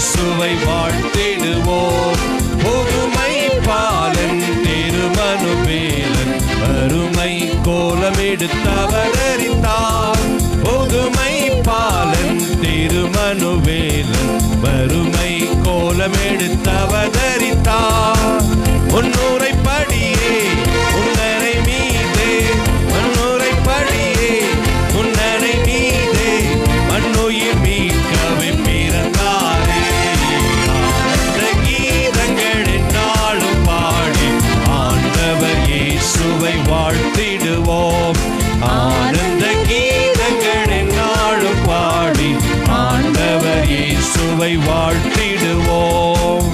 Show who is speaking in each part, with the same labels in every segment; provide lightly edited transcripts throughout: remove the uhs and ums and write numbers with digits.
Speaker 1: இயேசுவை வாழ்த்திடுவோம். புதுமை பாலன் திருமனுவேலன் வறுமை கோலமெடுத்தவதரித்தார். புதுமை பாலன் திருமனுவேலன் வறுமை கோலமெடுத்தவதரித்தார். முன்னூரை படியே முன்னரை மீதே, முன்னூரை படியே முன்னரை மீதே, மண்ணுயிர் மீட்கவே பிறந்தாரே. ஆனந்த கீதங்கள் என்னாலும் பாடி ஆண்டவர் இயேசுவை வாழ்த்திடுவோம். ஆனந்த கீதங்கள் என்னாலும் பாடி ஆண்டவர் இயேசுவை வாழ்த்திடுவோம்.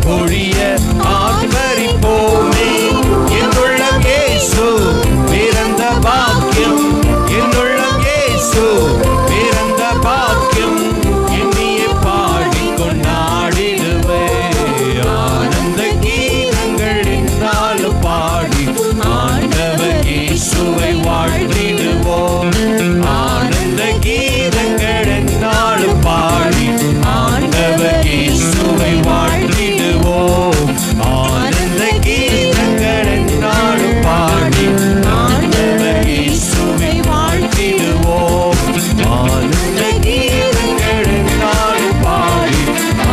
Speaker 1: பொழிய ஆர்ப்பரிப்போமே. என்னுள்ளம் இயேசு பிறந்த பாக்கியம், என்னுள்ளம் இயேசு பிறந்த பாக்கியம், என்னையே பாடி கொண்டாடிடுவே. ஆனந்த கீதங்கள் என்னாலும் பாடி ஆண்டவர் இயேசுவை வாழ்த்திடுவோம். ஆனந்த கீதங்கள் என்னாலும் பாடி ஆண்டவர் இயேசுவை வாழ்த்திடுவோம். ஆனந்த கீதங்கள் என்னாலும் பாடி ஆண்டவர் இயேசுவை வாழ்த்திடுவோம். ஆனந்த கீதங்கள் என்னாலும் பாடி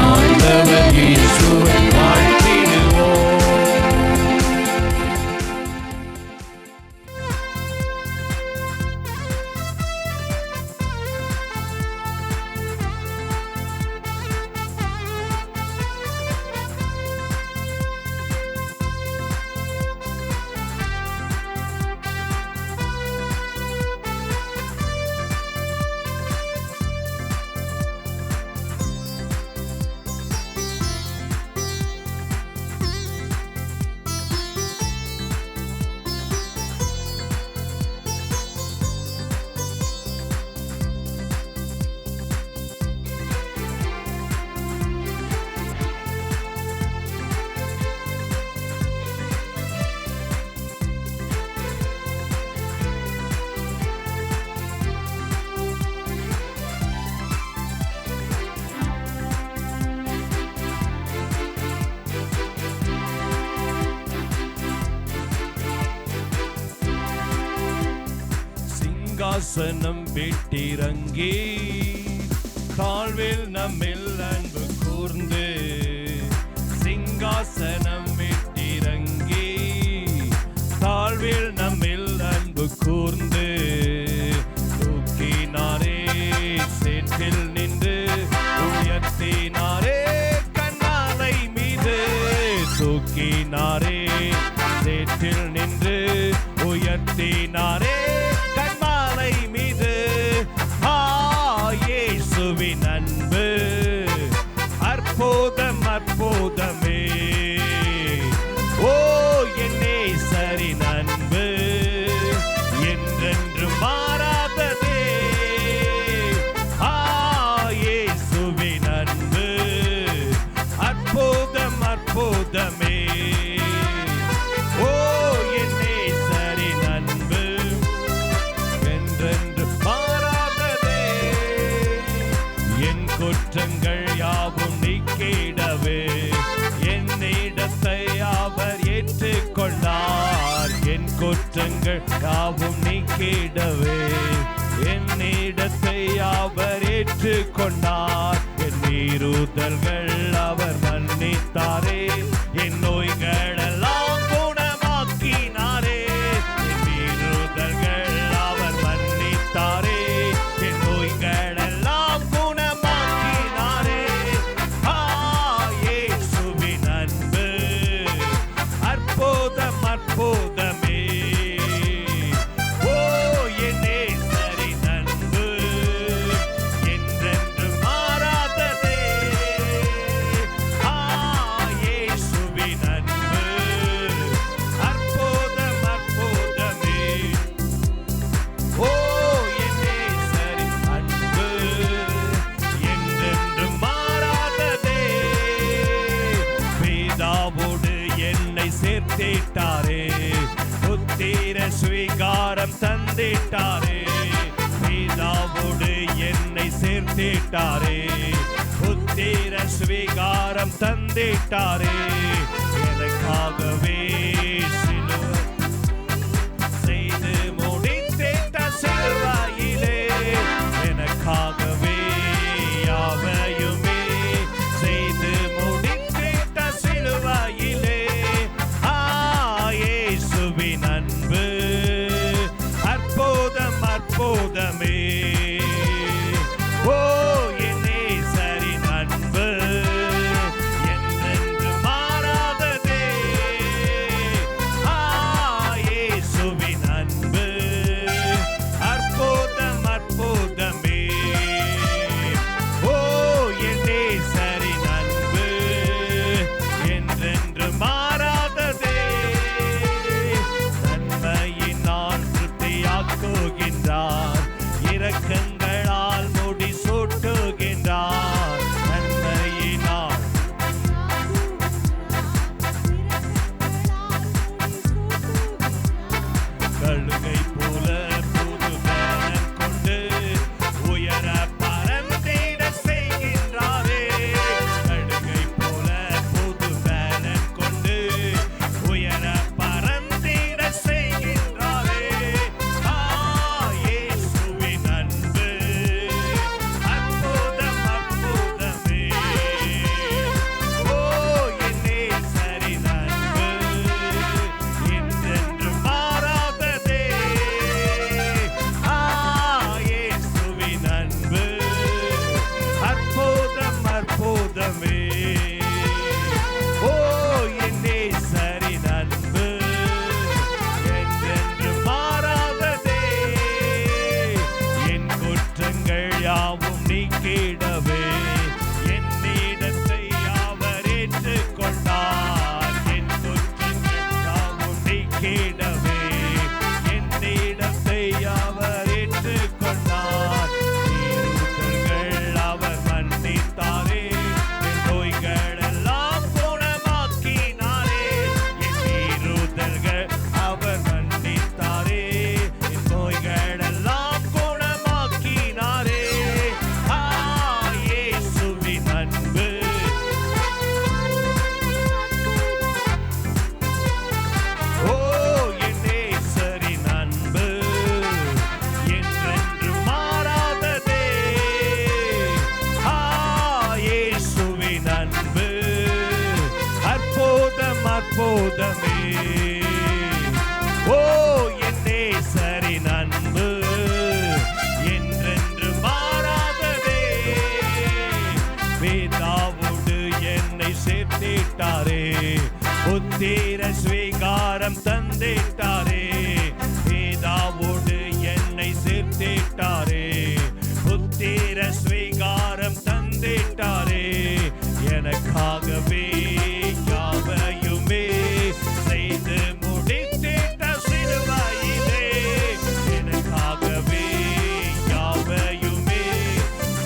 Speaker 1: ஆண்டவர் இயேசுவை வாழ்த்திடுவோம். சிங்காசனம் விட்டிறங்கி தாழ்வில் நம்மில் அன்பு கூர்ந்து, சிங்காசனம் விட்டிறங்கி தாழ்வில் நம்மில் அன்பு கூர்ந்து, தூக்கினாரே சேற்றில் நின்று உயர்த்தினாரே கண்ணாலை மீது. தூக்கினாரே சேற்றில் நின்று உயர்த்தினாரே கண்மாலை மீது. இயேசுவின் அன்பு அற்புதம் அற்புதமே. ஓ என் நேசரின் அன்பு என்றென்றும் மாறாததே. இயேசுவின் அன்பு அற்புதம் அற்புதமே. ஓ என் நேசரின் அன்பு என்றென்று மாறாததே. என் குற்றங்கள் யாவும் நீக்கிடவே என்னிடத்தை அவர் ஏற்றுக்கொண்டார். என் குற்றங்கள் யாவும் நீக்கிடவே என்னிடத்தை அவர் ஏற்றுக்கொண்டார். என் மீறுதல்கள் அவர் மன்னித்தாரே, என் நோய்கள் எல்லாம் குணமாக்கினாரே. என் மீறுதல்கள் அவர் மன்னித்தாரே, என் நோய்கள் எல்லாம் குணமாக்கினாரே. இயேசுவின் அன்பு அற்புதம் அற்புதமே. ஓ என் நேசரின் அன்பு என்றென்றும் மாறாததே. இயேசுவின் அன்பு அற்புதம் அற்புதமே. ஓ என் நேசரின் அன்பு என்றென்றும் மாறாததே. பிதாவோடு என்னை சேர்த்திட்டாரே, புத்திர ஸ்வீகாரம் தந்திட்டாரே. பிதாவோடு என்னை சேர்த்திட்டாரே, புத்திர ஸ்வீகாரம் தந்திட்டாரே. எனக்காகவே சிலுவை செய்து முடித்திட்ட சிலுவையிலே, எனக்காகவே யாவையுமே செய்து முடித்திட்ட சிலுவையிலே. இயேசுவின் அன்பு அற்புதம் அற்புதமே. ஓ என் நேசரின் அன்பு என்றென்றும் மாறாததே. இயேசுவின் அன்பு அற்புதம் அற்புதமே. ஓ என் நேசரின் அன்பு அற்புதமே. ஓ என் நேசரின் அன்பு என்றென்று மாறாததே. பிதாவோடு என்னை சேர்த்திட்டாரே, புத்திர ஸ்வீகாரம் தந்திட்டாரே. பிதாவோடு என்னை சேர்த்திட்டாரே, புத்திர ஸ்வீகாரம் தந்திட்டாரே. எனக்காகவே யாவையுமே செய்து முடித்திட்ட சிலுவையிலே. எனக்காகவே யாவையுமே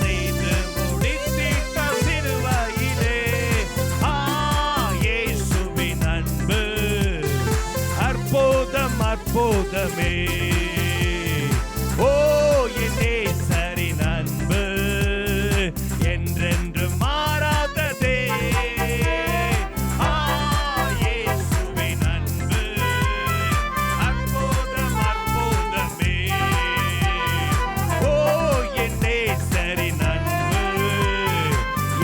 Speaker 1: செய்து முடித்திட்ட சிலுவையிலே. இயேசுவின் அன்பு அற்புதம் அற்புதமே. ஓ என் நேசரின் அன்பு என்றென்று மாறாததே. இயேசுவின் அன்பு அற்புதம் அற்புதமே. ஓ என் நேசரின் அன்பு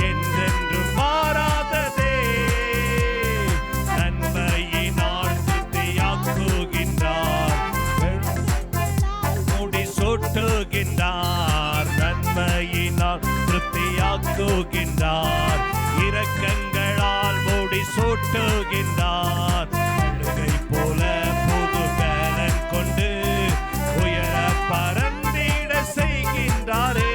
Speaker 1: என்றென்று மாறாததே. நன்மையினால் திருப்தியாக்குகின்றார், முடி சூட்டுகின்றார். நன்மையினால் திருப்தியாக்குகின்றார், இரக்கங்களால் முடி சூட்டுகின்றார். அழுகை போல புது பலன் கொண்டு உயர பறந்திட செய்கின்றாரே.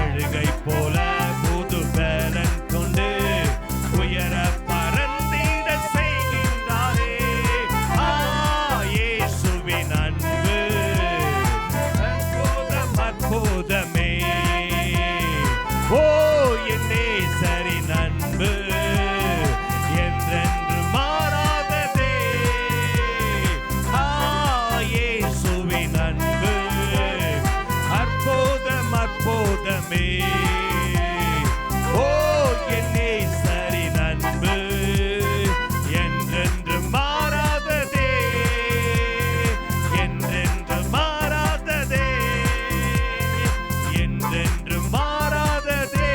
Speaker 1: அழுகை போல புது பலன் கொண்டு உயர பறந்திட செய்கின்றாரே. இயேசுவின் அன்பு அற்புதம் அற்புதமே. ஓ என் நேசரின் அன்பு என்றென்று மாறாததே. இயேசுவின் அன்பு அற்புதம் அற்புதமே. ஓ என் நேசரின் அன்பு என்றென்று மாறாததே, என்றென்று மாறாததே, என்றென்று மாறாததே.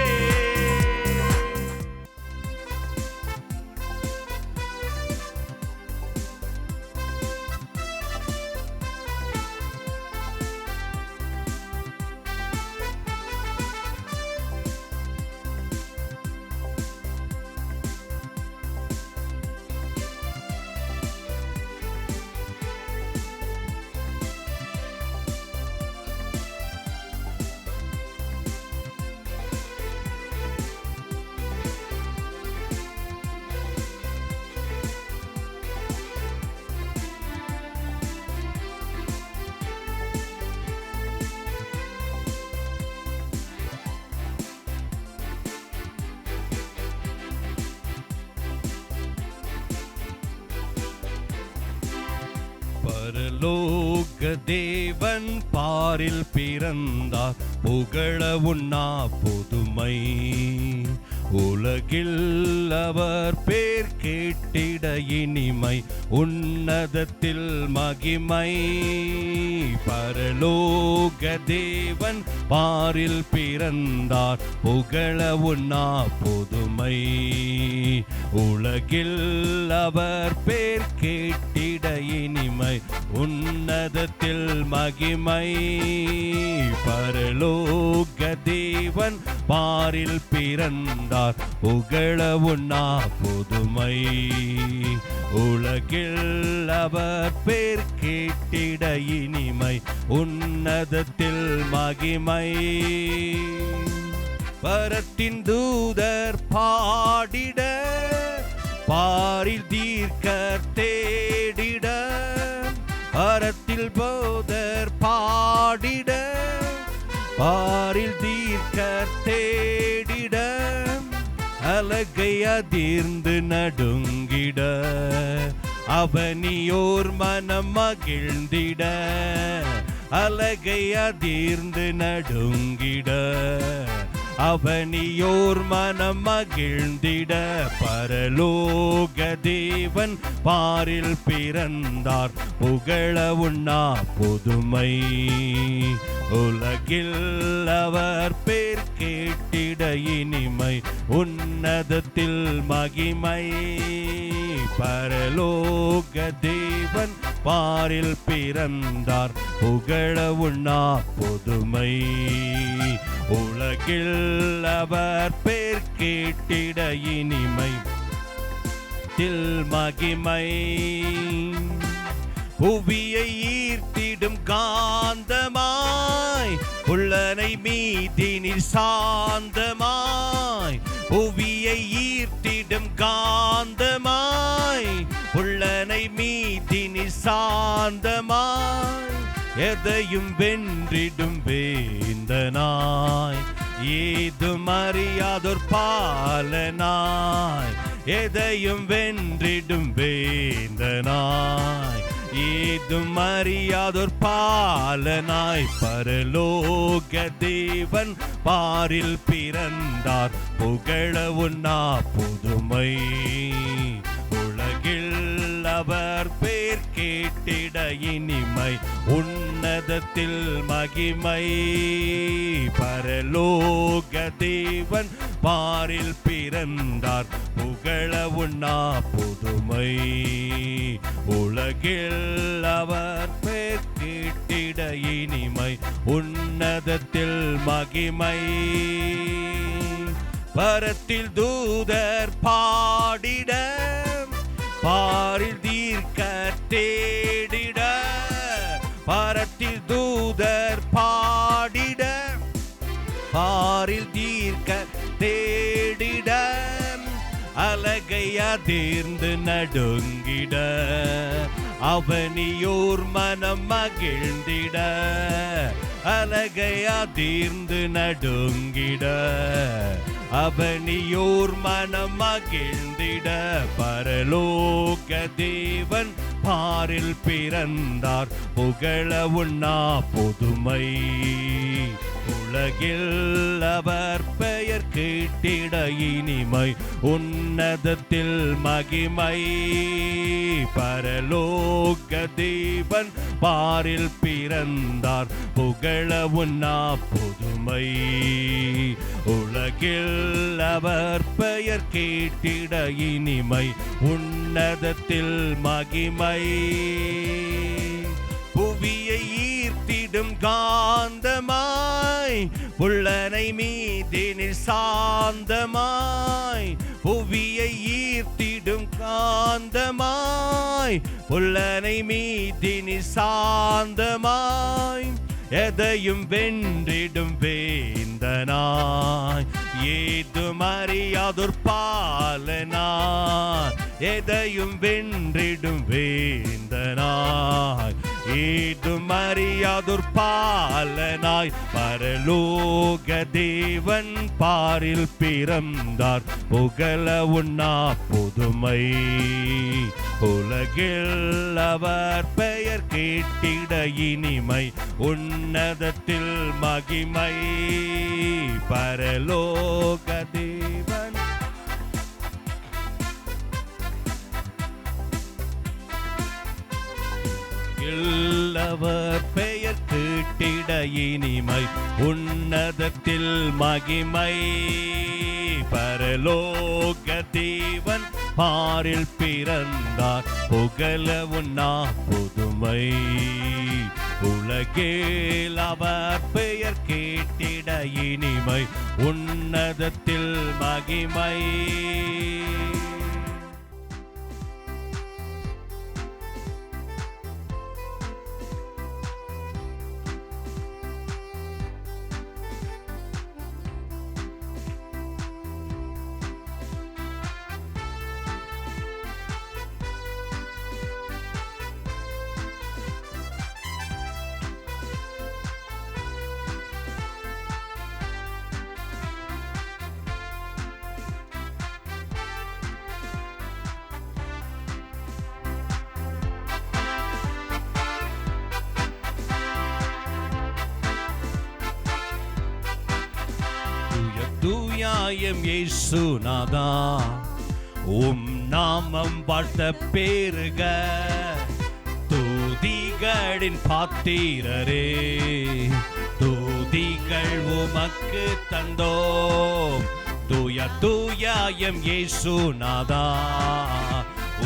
Speaker 1: பரலோக தேவன் பாரில் பிறந்தார், புகழ உண்ணா புதுமை. உலகில் அவர் பேர் கேட்டிட இனிமை, உன்னதத்தில் மகிமை. பரலோக தேவன் பாரில் பிறந்தார், புகழ உண்ணா புதுமை. உலகில் அவர் பேர் கேட்டிட இனிமை, உன்னதத்தில் மகிமை. பரலோக தேவன் பாரில் பிறந்தார், புகழ உண்ணா புதுமை. உலகில் அவர் பேர் கேட்டிட இனிமை, உன்னதத்தில் மகிமை. பரத்தின் தூதர் பாடிட, பாரில் தீர்க்கர் தேடிட. பரத்தில் போதர் பாடிட, பாரில் தீர்க்கர் தேடிட. அலகை அதிர்ந்து நடுங்கிட, அவனியோர் மனம் மகிழ்ந்திட. அலகை அதிர்ந்து நடுங்கிட, அவனியோர் மனம் மகிழ்ந்திட. பரலோக தேவன் பாரில் பிறந்தார், புகழ உண்ணா புதுமை. உலகில் அவர் பேர் கேட்டிட இனிமை, உன்னதத்தில் மகிமை. பரலோக தேவன் பாரில் பிறந்தார், புகழ உண்ணா பொதுமை. உலகில் அவர் பேர் கேட்டிட இனிமை, தில் மகிமை. புவியை ஈர்த்திடும் காந்தமாய், உள்ளனை மீதினில் சாந்தமாய். புவியை ஈர்த்திடும் காந்தமாய், உள்ளனை மீதினில் சாந்தமாய். எதையும் வென்றிடும் வேந்தனாய், ஏதும் அறியாதோர் பாலனாய். எதையும் வென்றிடும் வேந்தனாய், ஏதும் அறியாதோர் பாலனாய். பரலோக தேவன் பாரில் பிறந்தார், புகழ உண்ணா புதுமை. உலகில் அவர் பேர் கேட்டிட இனிமை, உன்னதத்தில் மகிமை. பரலோக தேவன் பாரில் பிறந்தார், புகழ உண்ணா புதுமை. உலகில் அவர் பேர் கேட்டிட இனிமை, உன்னதத்தில் மகிமை. பரத்தில் தூதர் பாடிட, பாரில் தீர்க்க தேடிட. பரத்தில் தூதர் பாடிட, பாரில் தீர்க்க தேடிட. அலகை அதிர்ந்து நடுங்கிட, அவனியோர் மனம் மகிழ்ந்திட. அலகை அதிர்ந்து நடுங்கிட, அவனியோர் மனம் மகிழ்ந்திட. பரலோக தேவன் பாரில் பிறந்தார், புகழ உண்ணா புதுமை. உலகில் அவர் பெயர் கேட்டிட இனிமை, உன்னதத்தில் மகிமை. பரலோக தேவன் பாரில் பிறந்தார், புகழ உண்ணா புதுமை. உலகில் அவர் பெயர் கேட்டிட இனிமை, உன்னதத்தில் மகிமை. புவியை ஈர்த்திடும் காந்தமாய், உள்ளனை மீதினில் சாந்தமாய். புவியை ஈர்த்திடும் காந்தமாய், உள்ளனை மீதினில் சாந்தமாய். எதையும் வென்றிடும் வேந்தனாய், ஏதும் அறியாதோர் பாலனாய். எதையும் வென்றிடும் வேந்தனாய், ஏதும் அறியாதோர் பாலனாய். பரலோக தேவன் பாரில் பிறந்தார், புகழ உண்ணா புதுமை. உலகில் அவர் பெயர் கேட்டிட இனிமை, உன்னதத்தில் மகிமை. பரலோக தேவன் அவர் பெயர் கேட்டிட இனிமை, உன்னதத்தில் மகிமை. பரலோக தேவன் பாரில் பிறந்தார், புகழ உண்ணா புதுமை. உலகில் அவர் பெயர் கேட்டிட இனிமை, உன்னதத்தில் மகிமை. தூயாயம் இயேசுநாதா, உம் நாமம் வாழ்த்த பேருக. துதிகளின் பாத்திரரே, துதிகள் உமக்கு தந்தோம். தூய தூய எம் இயேசுநாதா,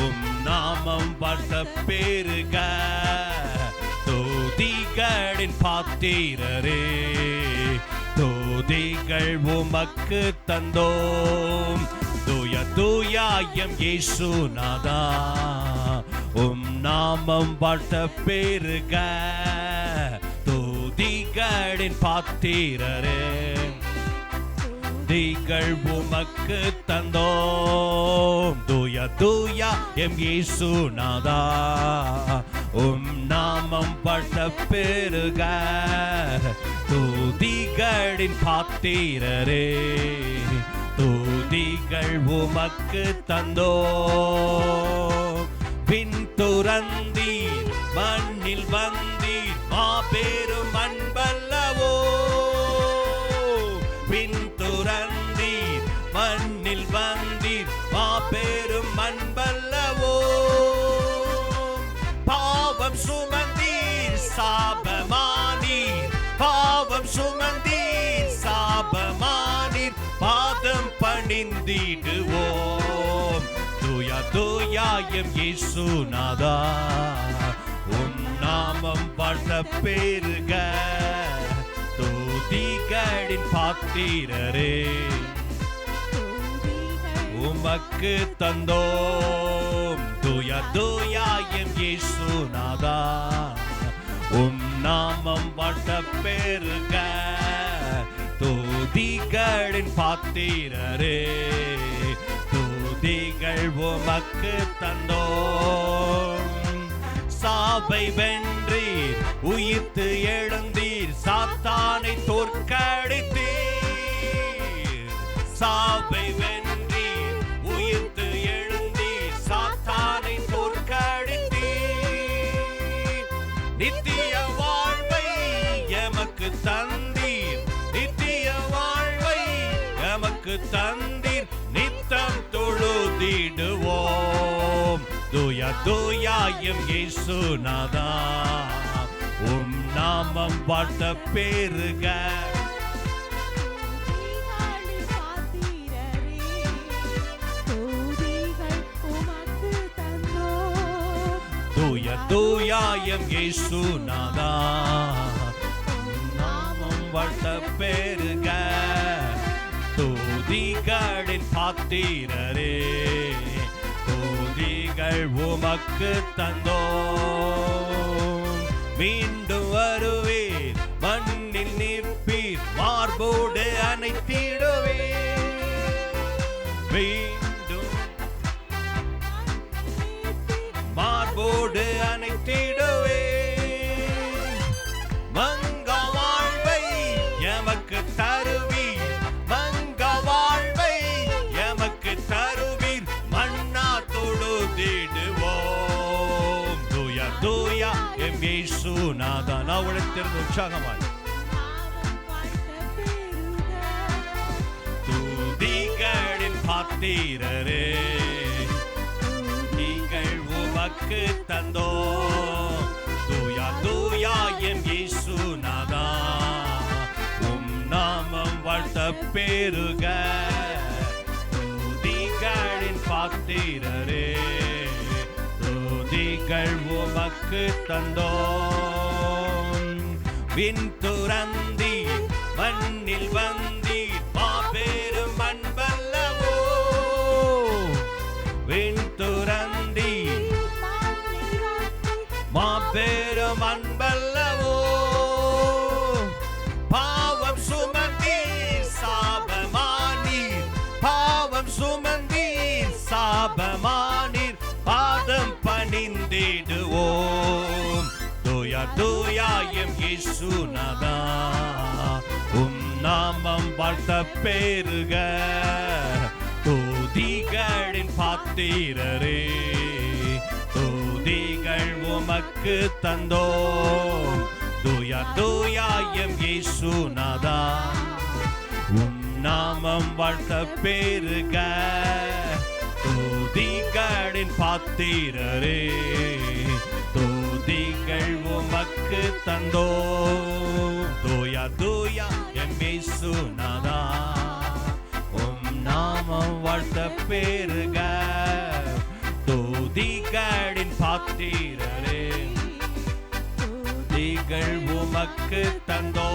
Speaker 1: உம் நாமம் வாழ்த்த பெருக. துதிகளின் பாத்திரரே, துதிகள் உமக்கு தந்தோம். தூய தூய எம் இயேசுநாதா, உம் நாமம் வாழ்த்த பெருக. துதிகளின் பாத்திரரே, துதிகள் உமக்கு தந்தோம். தூய தூய எம் இயேசுநாதா, உம் நாமம் வாழ்த்த பெருக. துதிகளின் பாத்திரரே, துதிகள் உமக்கு தந்தோம். பின் துறந்தீர் மண்ணில் வந்தீர் மாபெரும் அன்பல்லவோ. பின் துறந்தீர் மண்ணில் வந்தீர் மாபெரும் அன்பல்லவோ. பாவம் சுமந்தீர் சாபமானீர், பாவம் சுமந்தீர் சாபமானீர், பாதம் பணிந்திடுவோம். தூய தூய எம் இயேசுநாதா, உம் நாமம் வாழ்த்த பெருக. துதிகளின் பாத்திரரே, உமக்கு தந்தோம். தூய தூய எம் இயேசுநாதா, உம் நாமம் வாழ்த்த பெருக. துதிகளின் பாத்திரரே, துதிகள் உமக்கு தந்தோம். சாவை வென்றீர் உயிர்த்து எழுந்தீர், சாத்தானை தோற்கடித்தீர். சாவை வென்றீர் உயிர்த்து எழுந்தீர், சாத்தானை தோற்கடித்தீர். நித்திய வாழ்வை எமக்கு தந்தீர், நித்திய வாழ்வை எமக்கு தந்தீர், நித்தம் தொழுதிடுவோம். தூய தூய எம் இயேசுநாதா, உம் நாமம் வாழ்த்த பெருக. தூய தூய எம் இயேசுநாதா, நாமம் வாழ்த்த பெருக. துதிகளின் பாத்திரரே, துதிகள் உமக்கு தந்தோம். மீண்டும் வருவீர் மண்ணில் நிற்பீர், மார்போடு அணைத்திடுவீர். மீண்டும் மார்போடு அணைத்திடுவீர். மங்க வாழ்வை எமக்கு தருவீர், மங்க வாழ்வை எமக்கு தருவீர், மன்னா தொழுதிடுவோம். தூய தூய எம் இயேசுநாதா, நான் உழைத்திருந்த உற்சாகமாய் துதிகளின் பாத்திரரே, துதிகள் உமக்கு தந்தோம். தூய தூய எம் இயேசுநாதா, உம் நாமம் வாழ்த்த பெருக. துதிகளின் பாத்திரரே, துதிகள் உமக்கு தந்தோம். விண் துறந்தீர் மண்ணில் வந்தீர், மாபெரும் அன்பல்லவோ. விண் துறந்தீர் மாபெரும் அன்பல்லவோ. பாவம் சுமந்தீர் சாபமானீர், பாவம் சுமந்தீர் சாபமானீர், பாதம் பணிந்திடுவோம். தூய தூய எம் இயேசுநாதா, உம் நாமம் வாழ்த்த பெருக. துதிகளின் பாத்திரரே, துதிகள் உமக்கு தந்தோம். தூய தூய எம் இயேசுநாதா, உம் நாமம் வாழ்த்த பெருக. துதிகளின் பாத்திரரே, துதிகள் உமக்கு தந்தோ. தூயா தூயா எம் இயேசுநாதா, உம் நாமம் வாழ்த்த பெருக. துதிகளின் பாத்திரரே, துதிகள் உமக்கு தந்தோ.